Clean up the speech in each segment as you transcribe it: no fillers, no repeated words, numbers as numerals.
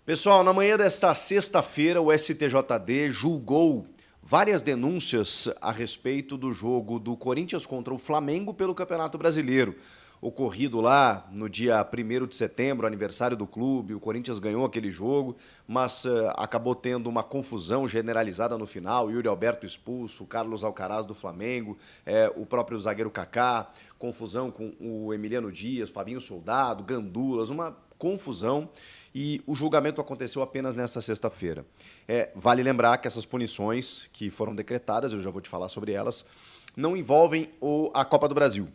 Pessoal, na manhã desta sexta-feira, o STJD julgou várias denúncias a respeito do jogo do Corinthians contra o Flamengo pelo Campeonato Brasileiro. Ocorrido lá no dia 1º de setembro, aniversário do clube, o Corinthians ganhou aquele jogo, mas acabou tendo uma confusão generalizada no final, Yuri Alberto expulso, Carlos Alcaraz do Flamengo, o próprio zagueiro Kaká, confusão com o Emiliano Dias, Fabinho Soldado, Gandulas, uma confusão. E o julgamento aconteceu apenas nesta sexta-feira. Vale lembrar que essas punições que foram decretadas, eu já vou te falar sobre elas, não envolvem a Copa do Brasil,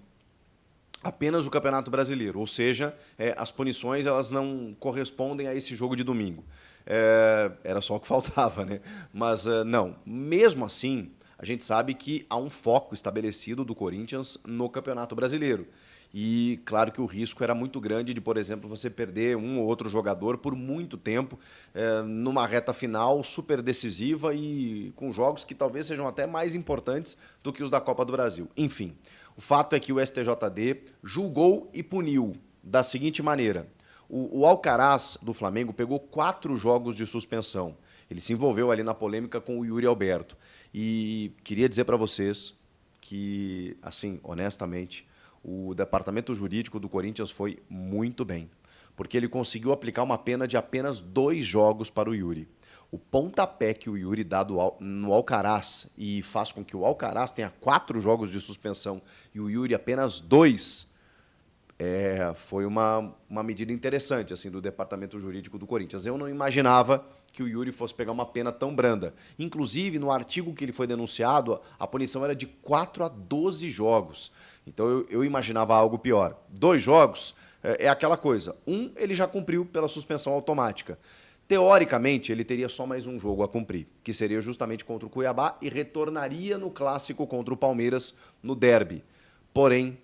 apenas o Campeonato Brasileiro, ou seja, as punições elas não correspondem a esse jogo de domingo. Era só o que faltava, né? Mas não, mesmo assim, a gente sabe que há um foco estabelecido do Corinthians no Campeonato Brasileiro. E claro que o risco era muito grande de, por exemplo, você perder um ou outro jogador por muito tempo numa reta final super decisiva e com jogos que talvez sejam até mais importantes do que os da Copa do Brasil. Enfim, o fato é que o STJD julgou e puniu da seguinte maneira. O Alcaraz do Flamengo pegou 4 jogos de suspensão. Ele se envolveu ali na polêmica com o Yuri Alberto. E queria dizer para vocês que, assim, honestamente, o departamento jurídico do Corinthians foi muito bem, porque ele conseguiu aplicar uma pena de apenas 2 jogos para o Yuri. O pontapé que o Yuri dá no Alcaraz e faz com que o Alcaraz tenha 4 jogos de suspensão e o Yuri apenas 2, foi uma medida interessante assim do departamento jurídico do Corinthians. Eu não imaginava que o Yuri fosse pegar uma pena tão branda. Inclusive, no artigo que ele foi denunciado, a punição era de 4 a 12 jogos. Então eu imaginava algo pior. 2 jogos é aquela coisa. Ele já cumpriu pela suspensão automática. Teoricamente, ele teria só mais um jogo a cumprir, que seria justamente contra o Cuiabá e retornaria no clássico contra o Palmeiras no derby. Porém,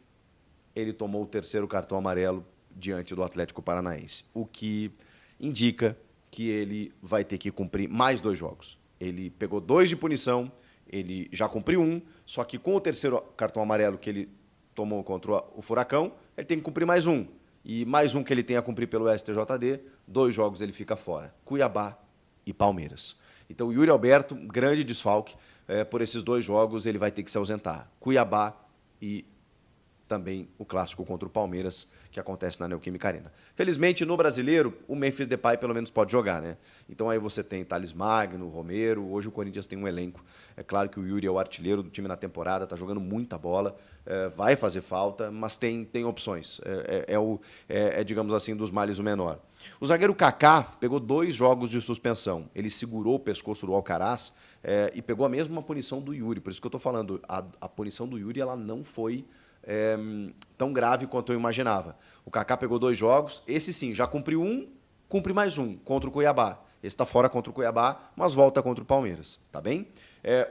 ele tomou o 3º cartão amarelo diante do Atlético Paranaense, o que indica que ele vai ter que cumprir mais 2 jogos. Ele pegou 2 de punição, ele já cumpriu 1, só que com o 3º cartão amarelo que ele tomou contra o Furacão, ele tem que cumprir mais 1. E mais 1 que ele tem a cumprir pelo STJD, 2 jogos ele fica fora. Cuiabá e Palmeiras. Então o Yuri Alberto, grande desfalque, por esses 2 jogos ele vai ter que se ausentar. Cuiabá e também o clássico contra o Palmeiras, que acontece na Neoquímica Arena. Felizmente, no Brasileiro, o Memphis Depay pelo menos pode jogar, né? Então aí você tem Thales Magno, Romero, hoje o Corinthians tem um elenco. É claro que o Yuri é o artilheiro do time na temporada, está jogando muita bola, vai fazer falta, mas tem opções. Digamos assim, dos males o menor. O zagueiro Kaká pegou 2 jogos de suspensão. Ele segurou o pescoço do Alcaraz e pegou a mesma punição do Yuri. Por isso que eu estou falando, a punição do Yuri ela não foi tão grave quanto eu imaginava. O Kaká pegou 2 jogos, esse sim, já cumpriu 1, cumpre mais 1 contra o Cuiabá. Esse está fora contra o Cuiabá, mas volta contra o Palmeiras, tá bem?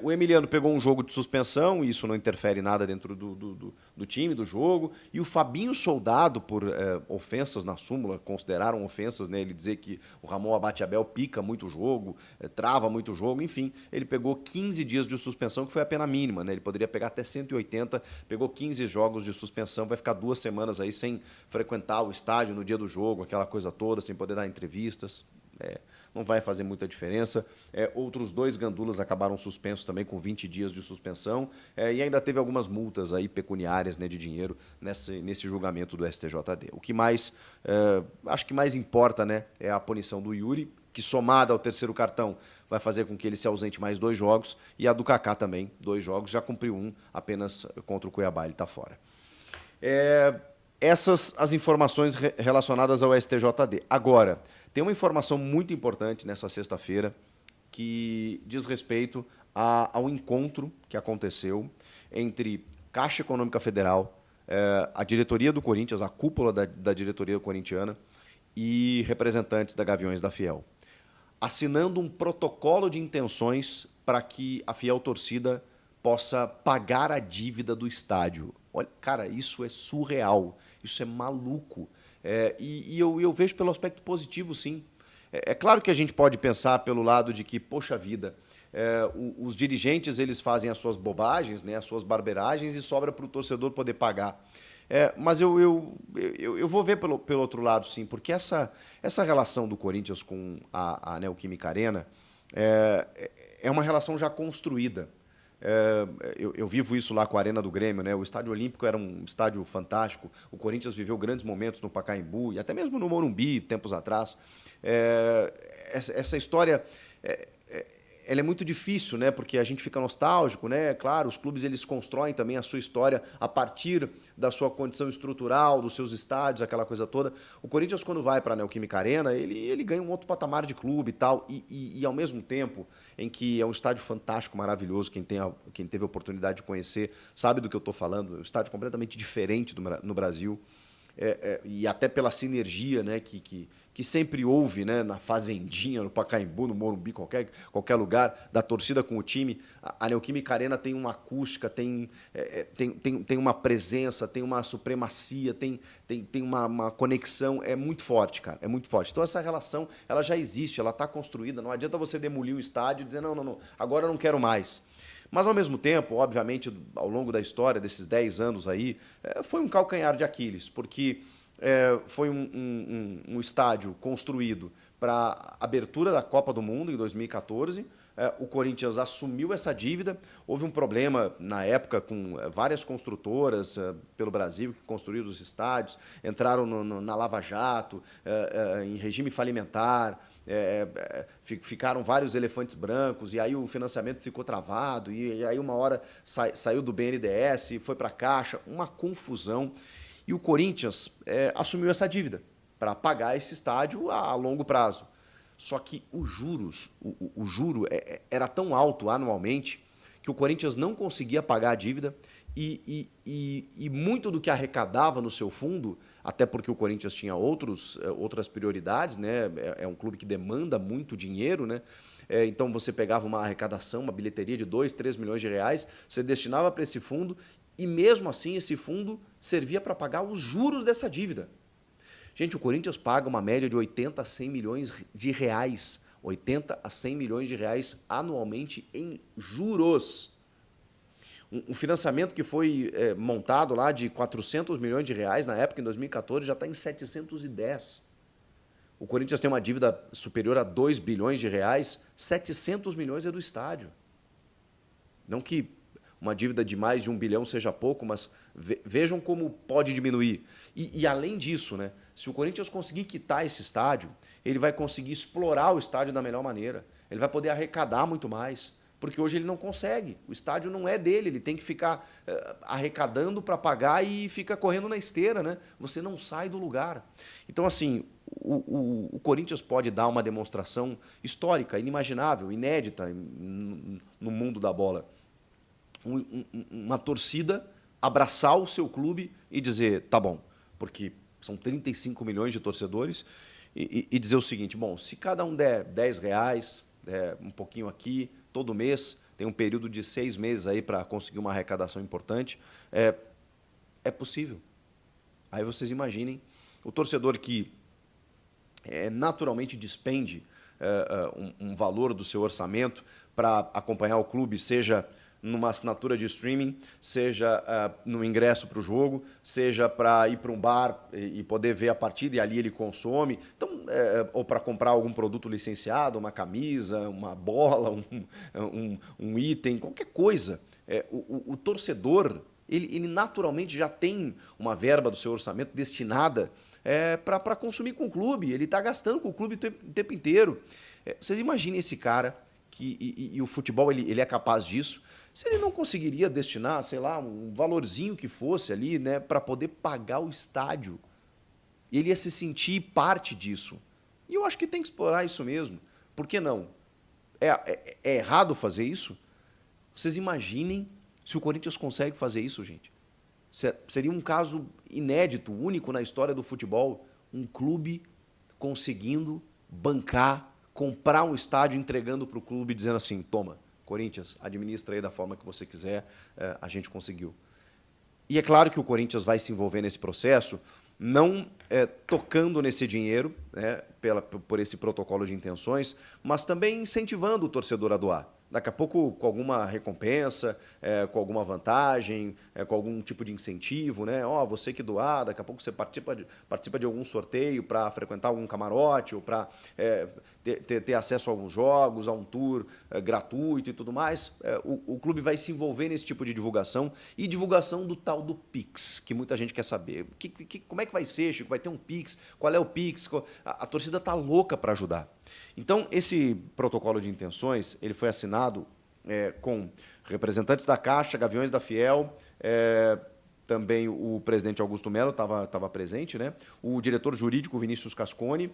O Emiliano pegou um jogo de suspensão, e isso não interfere nada dentro do time, do jogo. E o Fabinho Soldado, por ofensas na súmula, consideraram ofensas, né? Ele dizer que o Ramon Abate-Abel pica muito o jogo, trava muito o jogo, enfim. Ele pegou 15 dias de suspensão, que foi a pena mínima, né? Ele poderia pegar até 180, pegou 15 jogos de suspensão, vai ficar 2 semanas aí sem frequentar o estádio no dia do jogo, aquela coisa toda, sem poder dar entrevistas. Não vai fazer muita diferença. Outros 2 gandulas acabaram suspensos também com 20 dias de suspensão e ainda teve algumas multas aí pecuniárias, né, de dinheiro nesse julgamento do STJD. O que mais, acho que mais importa, né, é a punição do Yuri, que somada ao 3º cartão vai fazer com que ele se ausente mais 2 jogos, e a do Kaká também, 2 jogos, já cumpriu 1 apenas contra o Cuiabá, ele está fora. Essas as informações relacionadas ao STJD. Agora, tem uma informação muito importante nessa sexta-feira que diz respeito ao encontro que aconteceu entre Caixa Econômica Federal, a diretoria do Corinthians, a cúpula da diretoria corintiana e representantes da Gaviões da Fiel, assinando um protocolo de intenções para que a Fiel Torcida possa pagar a dívida do estádio. Olha, cara, isso é surreal, isso é maluco. Eu vejo pelo aspecto positivo, sim. É claro que a gente pode pensar pelo lado de que, poxa vida, os dirigentes eles fazem as suas bobagens, né, as suas barberagens, e sobra para o torcedor poder pagar. Mas eu vou ver pelo outro lado, sim, porque essa relação do Corinthians com a Neoquímica Arena é uma relação já construída. Eu vivo isso lá com a Arena do Grêmio, né? O Estádio Olímpico era um estádio fantástico. O Corinthians viveu grandes momentos no Pacaembu e até mesmo no Morumbi, tempos atrás. Essa história ela é muito difícil, né? Porque a gente fica nostálgico, né? Claro, os clubes eles constroem também a sua história a partir da sua condição estrutural, dos seus estádios, aquela coisa toda. O Corinthians, quando vai para a Neoquímica Arena, ele ganha um outro patamar de clube e tal. E ao mesmo tempo em que é um estádio fantástico, maravilhoso, quem teve a oportunidade de conhecer sabe do que eu estou falando. É um estádio completamente diferente no Brasil. E até pela sinergia, né, que sempre houve, né, na Fazendinha, no Pacaembu, no Morumbi, qualquer lugar, da torcida com o time. A Neoquímica Arena tem uma acústica, tem uma presença, tem uma supremacia, tem uma conexão, é muito forte, cara, é muito forte. Então essa relação ela já existe, ela está construída, não adianta você demolir o estádio e dizer, não, agora eu não quero mais. Mas, ao mesmo tempo, obviamente, ao longo da história, desses 10 anos aí, foi um calcanhar de Aquiles, porque foi um estádio construído para a abertura da Copa do Mundo em 2014. O Corinthians assumiu essa dívida. Houve um problema, na época, com várias construtoras pelo Brasil que construíram os estádios, entraram na Lava Jato, em regime falimentar. Ficaram vários elefantes brancos e aí o financiamento ficou travado e aí uma hora saiu do BNDES, foi para a Caixa, uma confusão. E o Corinthians assumiu essa dívida para pagar esse estádio a longo prazo. Só que os juros, o juro era tão alto anualmente que o Corinthians não conseguia pagar a dívida e muito do que arrecadava no seu fundo, até porque o Corinthians tinha outras prioridades, né? É um clube que demanda muito dinheiro, né? Então você pegava uma arrecadação, uma bilheteria de 2, 3 milhões de reais, você destinava para esse fundo e mesmo assim esse fundo servia para pagar os juros dessa dívida. Gente, o Corinthians paga uma média de 80 a 100 milhões de reais, 80 a 100 milhões de reais anualmente em juros. Um financiamento que foi montado lá de 400 milhões de reais na época, em 2014, já está em 710. O Corinthians tem uma dívida superior a 2 bilhões de reais, 700 milhões é do estádio. Não que uma dívida de mais de 1 bilhão seja pouco, mas vejam como pode diminuir. E além disso, né, se o Corinthians conseguir quitar esse estádio, ele vai conseguir explorar o estádio da melhor maneira. Ele vai poder arrecadar muito mais. Porque hoje ele não consegue. O estádio não é dele, ele tem que ficar arrecadando para pagar e fica correndo na esteira, né? Você não sai do lugar. Então, assim, o Corinthians pode dar uma demonstração histórica, inimaginável, inédita no mundo da bola. Uma torcida abraçar o seu clube e dizer, tá bom, porque são 35 milhões de torcedores, e dizer o seguinte, bom, se cada um der 10 reais, um pouquinho aqui, todo mês, tem um período de 6 meses aí para conseguir uma arrecadação importante, é possível. Aí vocês imaginem, o torcedor que naturalmente despende um valor do seu orçamento para acompanhar o clube, seja numa assinatura de streaming, seja no ingresso para o jogo, seja para ir para um bar e poder ver a partida e ali ele consome, então, ou para comprar algum produto licenciado, uma camisa, uma bola, um item, qualquer coisa. O torcedor, ele naturalmente já tem uma verba do seu orçamento destinada para consumir com o clube, ele está gastando com o clube o tempo inteiro. Vocês imaginem esse cara, e o futebol ele é capaz disso, se ele não conseguiria destinar, sei lá, um valorzinho que fosse ali, né, para poder pagar o estádio. Ele ia se sentir parte disso. E eu acho que tem que explorar isso mesmo. Por que não? É errado fazer isso? Vocês imaginem se o Corinthians consegue fazer isso, gente. Seria um caso inédito, único na história do futebol. Um clube conseguindo bancar, comprar um estádio, entregando para o clube, dizendo assim, toma, Corinthians, administra aí da forma que você quiser, a gente conseguiu. E é claro que o Corinthians vai se envolver nesse processo, não tocando nesse dinheiro, por esse protocolo de intenções, mas também incentivando o torcedor a doar. Daqui a pouco com alguma recompensa, com alguma vantagem, com algum tipo de incentivo, né? Ó, você que doar, daqui a pouco você participa de algum sorteio para frequentar algum camarote ou para ter acesso a alguns jogos, a um tour gratuito e tudo mais. O clube vai se envolver nesse tipo de divulgação e divulgação do tal do Pix, que muita gente quer saber. Como é que vai ser, Chico? Vai ter um Pix? Qual é o Pix? A torcida está louca para ajudar. Então, esse protocolo de intenções ele foi assinado com representantes da Caixa, Gaviões da Fiel, também o presidente Augusto Melo estava presente, né? O diretor jurídico Vinícius Cascone,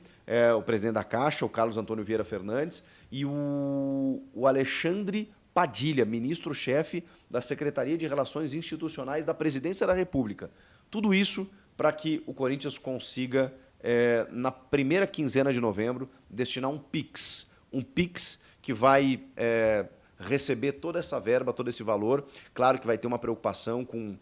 o presidente da Caixa, o Carlos Antônio Vieira Fernandes, e o Alexandre Padilha, ministro-chefe da Secretaria de Relações Institucionais da Presidência da República. Tudo isso para que o Corinthians consiga, na primeira quinzena de novembro, destinar um Pix que vai receber toda essa verba, todo esse valor. Claro que vai ter uma preocupação com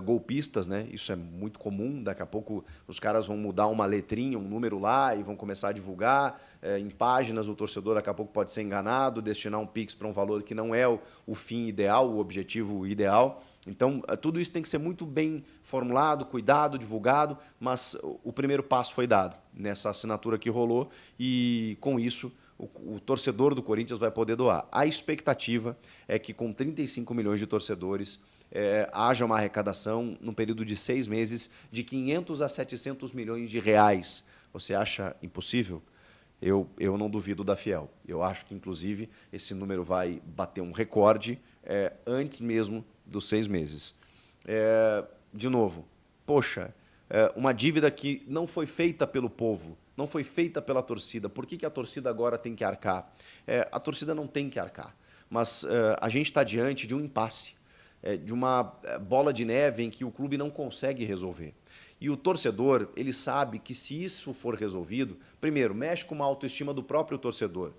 golpistas, né? Isso é muito comum. Daqui a pouco os caras vão mudar uma letrinha, um número lá e vão começar a divulgar em páginas. O torcedor daqui a pouco pode ser enganado, destinar um Pix para um valor que não é o fim ideal, o objetivo ideal. Então, tudo isso tem que ser muito bem formulado, cuidado, divulgado, mas o primeiro passo foi dado nessa assinatura que rolou e, com isso, o torcedor do Corinthians vai poder doar. A expectativa é que, com 35 milhões de torcedores, haja uma arrecadação, num período de 6 meses, de 500 a 700 milhões de reais. Você acha impossível? Eu não duvido da Fiel. Eu acho que, inclusive, esse número vai bater um recorde antes mesmo dos 6 meses. De novo, poxa, uma dívida que não foi feita pelo povo, não foi feita pela torcida. Por que a torcida agora tem que arcar? A torcida não tem que arcar, mas a gente está diante de um impasse, de uma bola de neve em que o clube não consegue resolver. E o torcedor, ele sabe que se isso for resolvido, primeiro, mexe com uma autoestima do próprio torcedor,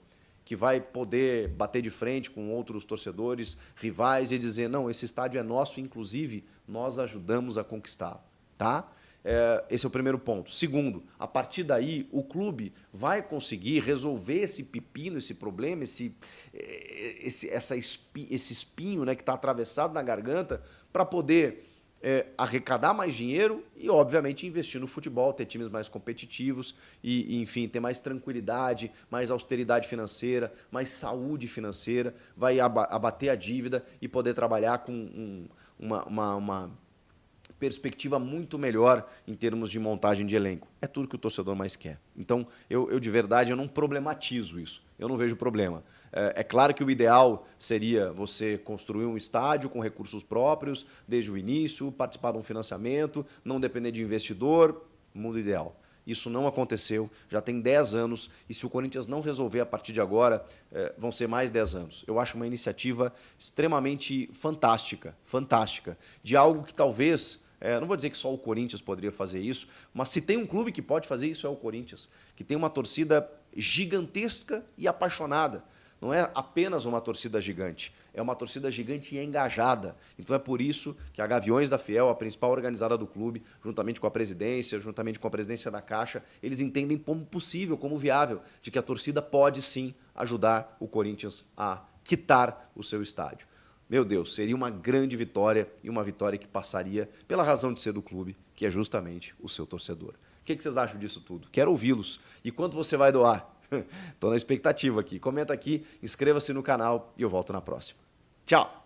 que vai poder bater de frente com outros torcedores, rivais, e dizer, não, esse estádio é nosso, inclusive, nós ajudamos a conquistar, tá? Esse é o primeiro ponto. Segundo, a partir daí, o clube vai conseguir resolver esse pepino, esse problema, esse espinho, né, que está atravessado na garganta, para poder arrecadar mais dinheiro e, obviamente, investir no futebol, ter times mais competitivos e, enfim, ter mais tranquilidade, mais austeridade financeira, mais saúde financeira, vai abater a dívida e poder trabalhar com uma perspectiva muito melhor em termos de montagem de elenco. É tudo que o torcedor mais quer. Então, eu de verdade, eu não problematizo isso. Eu não vejo problema. É claro que o ideal seria você construir um estádio com recursos próprios desde o início, participar de um financiamento, não depender de investidor, mundo ideal. Isso não aconteceu, já tem 10 anos, e se o Corinthians não resolver a partir de agora, vão ser mais 10 anos. Eu acho uma iniciativa extremamente fantástica, de algo que talvez, não vou dizer que só o Corinthians poderia fazer isso, mas se tem um clube que pode fazer isso é o Corinthians, que tem uma torcida gigantesca e apaixonada. Não é apenas uma torcida gigante, é uma torcida gigante e engajada. Então é por isso que a Gaviões da Fiel, a principal organizada do clube, juntamente com a presidência, juntamente com a presidência da Caixa, eles entendem como possível, como viável, de que a torcida pode sim ajudar o Corinthians a quitar o seu estádio. Meu Deus, seria uma grande vitória e uma vitória que passaria pela razão de ser do clube, que é justamente o seu torcedor. O que vocês acham disso tudo? Quero ouvi-los. E quanto você vai doar? Estou na expectativa aqui. Comenta aqui, inscreva-se no canal e eu volto na próxima. Tchau!